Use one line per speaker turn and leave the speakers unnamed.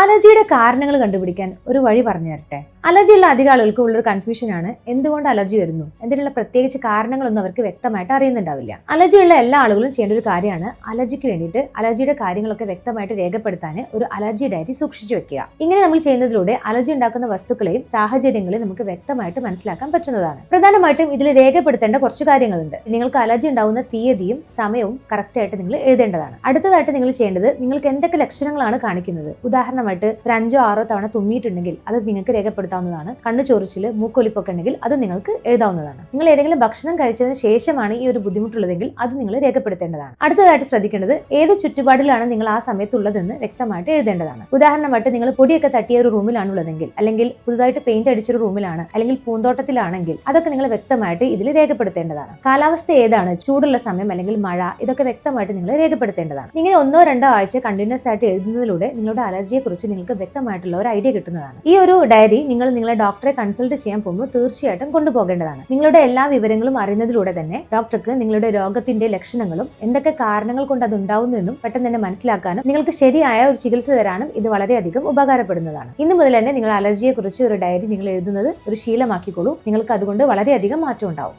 അലർജിയുടെ കാരണങ്ങൾ കണ്ടുപിടിക്കാൻ ഒരു വഴി പറഞ്ഞു തരട്ടെ. അലർജിയുള്ള അധികം ആളുകൾക്ക് ഉള്ളൊരു കൺഫ്യൂഷനാണ് എന്തുകൊണ്ട് അലർജി വരുന്നു, എന്തിനുള്ള പ്രത്യേകിച്ച് കാരണങ്ങളൊന്നും അവർക്ക് വ്യക്തമായിട്ട് അറിയുന്നുണ്ടാവില്ല. അലർജിയുള്ള എല്ലാ ആളുകളും ചെയ്യേണ്ട ഒരു കാര്യമാണ് അലർജിക്ക് വേണ്ടിയിട്ട് അലർജിയുടെ കാര്യങ്ങളൊക്കെ വ്യക്തമായിട്ട് രേഖപ്പെടുത്താൻ ഒരു അലർജി ഡയറി സൂക്ഷിച്ചു വെക്കുക. ഇങ്ങനെ നമ്മൾ ചെയ്യുന്നതിലൂടെ അലർജി ഉണ്ടാക്കുന്ന വസ്തുക്കളെയും സാഹചര്യങ്ങളെയും നമുക്ക് വ്യക്തമായിട്ട് മനസ്സിലാക്കാൻ പറ്റുന്നതാണ്. പ്രധാനമായിട്ടും ഇതിൽ രേഖപ്പെടുത്തേണ്ട കുറച്ച് കാര്യങ്ങളുണ്ട്. നിങ്ങൾക്ക് അലർജി ഉണ്ടാവുന്ന തീയതിയും സമയവും കറക്റ്റായിട്ട് നിങ്ങൾ എഴുതേണ്ടതാണ്. അടുത്തതായിട്ട് നിങ്ങൾ ചെയ്യേണ്ടത് നിങ്ങൾക്ക് എന്തൊക്കെ ലക്ഷണങ്ങളാണ് കാണിക്കുന്നത്. ഉദാഹരണമായിട്ട് ഒരു 5-6 തവണ തുമ്മിയിട്ടുണ്ടെങ്കിൽ അത് നിങ്ങൾക്ക് രേഖപ്പെടുത്താവുന്നതാണ്. കണ്ണു ചൊറിച്ചില്, മൂക്കൊലിപ്പൊക്കെ ഉണ്ടെങ്കിൽ അത് നിങ്ങൾക്ക് എഴുതാവുന്നതാണ്. നിങ്ങൾ ഏതെങ്കിലും ഭക്ഷണം കഴിച്ചതിന് ശേഷമാണ് ഈ ഒരു ബുദ്ധിമുട്ടുള്ളതെങ്കിൽ അത് നിങ്ങൾ രേഖപ്പെടുത്തേണ്ടതാണ്. അടുത്തതായിട്ട് ശ്രദ്ധിക്കേണ്ടത് ഏത് ചുറ്റുപാടിലാണ് നിങ്ങൾ ആ സമയത്തുള്ളതെന്ന് വ്യക്തമായിട്ട് എഴുതേണ്ടതാണ്. ഉദാഹരണമായിട്ട് നിങ്ങൾ പൊടിയൊക്കെ തട്ടിയ ഒരു റൂമിലാണുള്ളതെങ്കിൽ, അല്ലെങ്കിൽ പുതുതായിട്ട് പെയിന്റ് അടിച്ചൊരു റൂമിലാണ്, അല്ലെങ്കിൽ പൂന്തോട്ടത്തിലാണെങ്കിൽ അതൊക്കെ നിങ്ങൾ വ്യക്തമായിട്ട് ഇതിൽ രേഖപ്പെടുത്തേണ്ടതാണ്. കാലാവസ്ഥ ഏതാണ്, ചൂടുള്ള സമയം അല്ലെങ്കിൽ മഴ, ഇതൊക്കെ വ്യക്തമായിട്ട് നിങ്ങൾ രേഖപ്പെടുത്തേണ്ടതാണ്. ഇങ്ങനെ 1-2 ആഴ്ച കണ്ടിന്യൂസ് ആയിട്ട് എഴുതുന്നതിലൂടെ നിങ്ങളുടെ അലർജിയെ കുറിച്ച് നിങ്ങൾക്ക് വ്യക്തമായിട്ടുള്ള ഒരു ഐഡിയ കിട്ടുന്നതാണ്. ഈ ഒരു ഡയറി നിങ്ങൾ നിങ്ങളെ ഡോക്ടറെ കൺസൾട്ട് ചെയ്യാൻ പോകുമ്പോൾ തീർച്ചയായിട്ടും കൊണ്ടുപോകേണ്ടതാണ്. നിങ്ങളുടെ എല്ലാ വിവരങ്ങളും അറിയുന്നതിലൂടെ തന്നെ ഡോക്ടർക്ക് നിങ്ങളുടെ രോഗത്തിന്റെ ലക്ഷണങ്ങളും എന്തൊക്കെ കാരണങ്ങൾ കൊണ്ട് അത് ഉണ്ടാവുന്നു എന്നും പെട്ടെന്ന് തന്നെ മനസ്സിലാക്കാനും നിങ്ങൾക്ക് ശരിയായ ഒരു ചികിത്സ തരാനും ഇത് വളരെയധികം ഉപകാരപ്പെടുന്നതാണ്. ഇന്നു മുതൽ തന്നെ നിങ്ങൾ അലർജിയെ കുറിച്ച് ഒരു ഡയറി നിങ്ങൾ എഴുതുന്നത് ഒരു ശീലമാക്കിക്കോളൂ. നിങ്ങൾക്ക് അതുകൊണ്ട് വളരെയധികം മാറ്റം ഉണ്ടാവും.